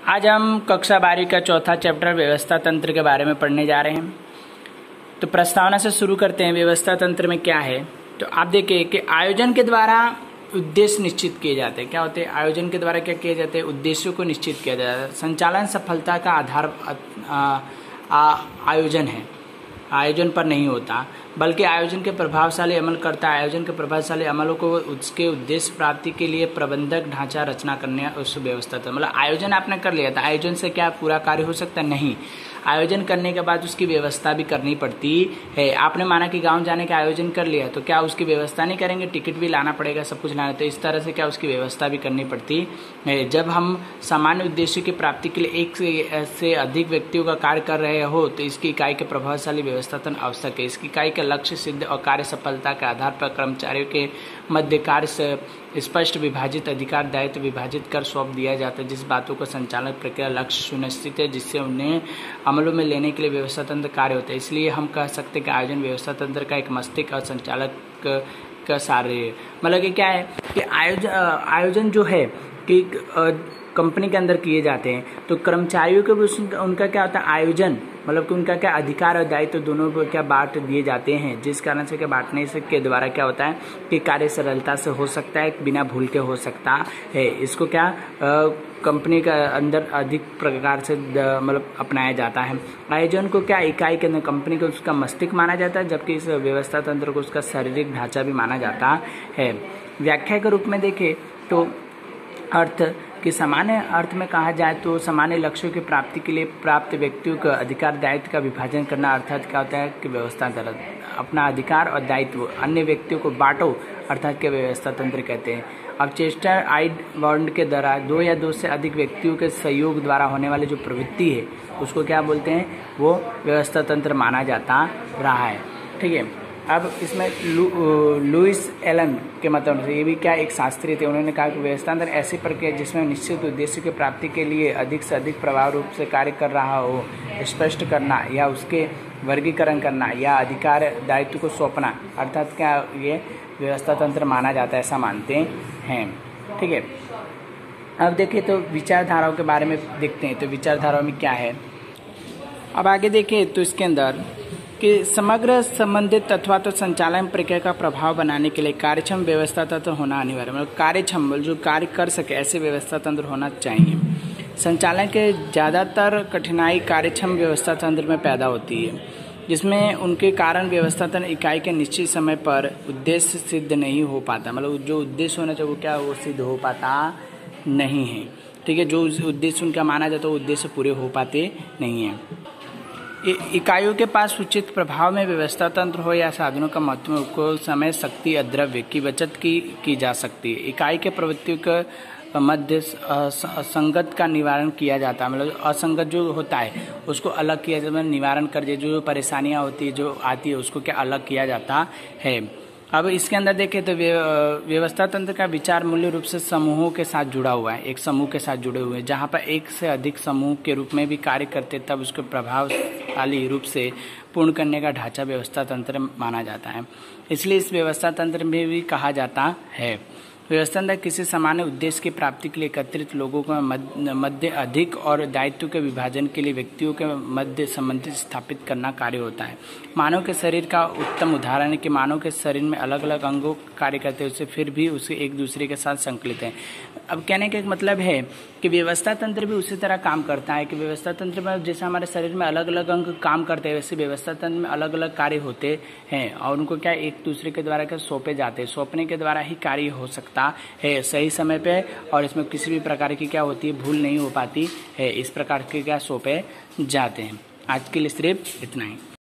आज हम कक्षा 12 का चौथा चैप्टर व्यवस्था तंत्र के बारे में पढ़ने जा रहे हैं। तो प्रस्तावना से शुरू करते हैं। व्यवस्था तंत्र में क्या है, तो आप देखिए कि आयोजन के द्वारा उद्देश्य निश्चित किए जाते हैं। क्या होते हैं आयोजन के द्वारा, क्या किए जाते हैं, उद्देश्यों को निश्चित किया जाता है। संचालन सफलता का आधार आयोजन है, आयोजन पर नहीं होता, बल्कि आयोजन के प्रभावशाली अमल करता है। आयोजन के प्रभावशाली अमलों को उसके उद्देश्य प्राप्ति के लिए प्रबंधक ढांचा रचना करने उस व्यवस्था था। मतलब आयोजन आपने कर लिया था, आयोजन से क्या पूरा कार्य हो सकता है? नहीं। आयोजन करने के बाद उसकी व्यवस्था भी करनी पड़ती है। आपने माना कि गांव जाने का आयोजन कर लिया, तो क्या उसकी व्यवस्था नहीं करेंगे? टिकट भी लाना पड़ेगा, सब कुछ लाना। तो इस तरह से क्या उसकी व्यवस्था भी करनी पड़ती है। जब हम सामान्य उद्देश्य की प्राप्ति के लिए एक से अधिक व्यक्तियों का कार्य कर रहे हो, तो इसकी इकाई के प्रभावशाली व्यवस्थापन आवश्यक है। इसकी इकाई का लक्ष्य सिद्ध और कार्य सफलता के आधार पर कर्मचारियों के मध्य कार्य से स्पष्ट विभाजित अधिकार दायित्व विभाजित कर सौंप दिया जाता है। जिस बातों को संचालन प्रक्रिया लक्ष्य सुनिश्चित है, जिससे उन्हें अमलों में लेने के लिए व्यवस्था तंत्र कार्य होता है। इसलिए हम कह सकते हैं कि आयोजन व्यवस्था तंत्र का एक मस्तिष्क और संचालक का सार है। मतलब कि क्या है कि आयोजन जो है कि कंपनी के अंदर किए जाते हैं, तो कर्मचारियों के उनका क्या होता है आयोजन, मतलब कि उनका क्या अधिकार और दायित्व दोनों को क्या बांट दिए जाते हैं। जिस कारण से क्या बांटने से के द्वारा क्या होता है कि कार्य सरलता से हो सकता है, बिना भूल के हो सकता है। इसको क्या कंपनी का अंदर अधिक प्रकार से मतलब अपनाया जाता है। आयोजन को क्या इकाई के अंदर कंपनी को उसका मस्तिष्क माना जाता है, जबकि इस व्यवस्था तंत्र को उसका शारीरिक ढांचा भी माना जाता है। व्याख्या के रूप में देखें तो अर्थ कि सामान्य अर्थ में कहा जाए तो सामान्य लक्ष्यों की प्राप्ति के लिए प्राप्त व्यक्तियों का अधिकार दायित्व का विभाजन करना। अर्थात क्या होता है कि व्यवस्था तंत्र अपना अधिकार और दायित्व अन्य व्यक्तियों को बांटो, अर्थात के व्यवस्था तंत्र कहते हैं। अब चेस्टर आइड बॉन्ड के द्वारा दो या दो से अधिक व्यक्तियों के सहयोग द्वारा होने वाली जो प्रवृत्ति है उसको क्या बोलते हैं, वो व्यवस्था तंत्र माना जाता रहा है। ठीक है। अब इसमें लुइस एलन के मतलब से ये भी क्या एक शास्त्री थे। उन्होंने कहा कि व्यवस्था तंत्र ऐसी प्रक्रिया जिसमें निश्चित उद्देश्य की प्राप्ति के लिए अधिक से अधिक प्रभावी रूप से कार्य कर रहा हो, स्पष्ट करना या उसके वर्गीकरण करना या अधिकार दायित्व को सौंपना, अर्थात क्या ये व्यवस्था तंत्र माना जाता है, ऐसा मानते हैं। ठीक है। अब देखिए तो विचारधाराओं के बारे में देखते हैं। तो विचारधाराओं में क्या है, अब आगे देखें तो इसके अंदर कि समग्र संबंधित अथवा तो संचालन प्रक्रिया का प्रभाव बनाने के लिए कार्यक्षम व्यवस्था तंत्र होना अनिवार्य। मतलब कार्यक्षम जो कार्य कर सके ऐसे व्यवस्था तंत्र होना चाहिए। संचालन के ज़्यादातर कठिनाई कार्यक्षम व्यवस्था तंत्र में पैदा होती है, जिसमें उनके कारण व्यवस्था तंत्र इकाई के निश्चित समय पर उद्देश्य सिद्ध नहीं हो पाता। मतलब जो उद्देश्य होना चाहिए वो क्या वो सिद्ध हो पाता नहीं है। ठीक है। जो उद्देश्य उनका माना जाता है वो उद्देश्य पूरे हो पाते नहीं हैं। इकाइयों के पास उचित प्रभाव में व्यवस्था तंत्र हो या साधनों का महत्व को समय शक्ति या द्रव्य की बचत की जा सकती है। इकाई के प्रवृत्तियों के मध्य असंगत का निवारण किया जाता है। मतलब असंगत जो होता है उसको अलग किया जाता है, निवारण कर दिया। जो परेशानियां होती है जो आती है उसको क्या अलग किया जाता है। अब इसके अंदर देखें तो व्यवस्था तंत्र का विचार मूल्य रूप से समूहों के साथ जुड़ा हुआ है, एक समूह के साथ जुड़े हुए हैं। जहाँ पर एक से अधिक समूह के रूप में भी कार्य करते तब उसको प्रभावशाली रूप से पूर्ण करने का ढांचा व्यवस्था तंत्र माना जाता है। इसलिए इस व्यवस्था तंत्र में भी कहा जाता है व्यवस्था तंत्र किसी सामान्य उद्देश्य की प्राप्ति के लिए एकत्रित लोगों के मध्य अधिक और दायित्व के विभाजन के लिए व्यक्तियों के मध्य संबंधित स्थापित करना कार्य होता है। मानव के शरीर का उत्तम उदाहरण है कि मानव के शरीर में अलग अलग अंगों कार्य करते हैं, उससे फिर भी उसे एक दूसरे के साथ संकलित है। अब कहने का एक मतलब है कि व्यवस्था तंत्र भी उसी तरह काम करता है कि व्यवस्था तंत्र में जैसे हमारे शरीर में अलग अलग अंग काम करते हैं, वैसे व्यवस्था तंत्र में अलग अलग कार्य होते हैं और उनको क्या एक दूसरे के द्वारा क्या सौंपे जाते हैं। सौंपने के द्वारा ही कार्य हो सकता है सही समय पे, और इसमें किसी भी प्रकार की क्या होती है भूल नहीं हो पाती है। इस प्रकार के क्या सौंपे जाते हैं। आज के लिए सिर्फ इतना ही।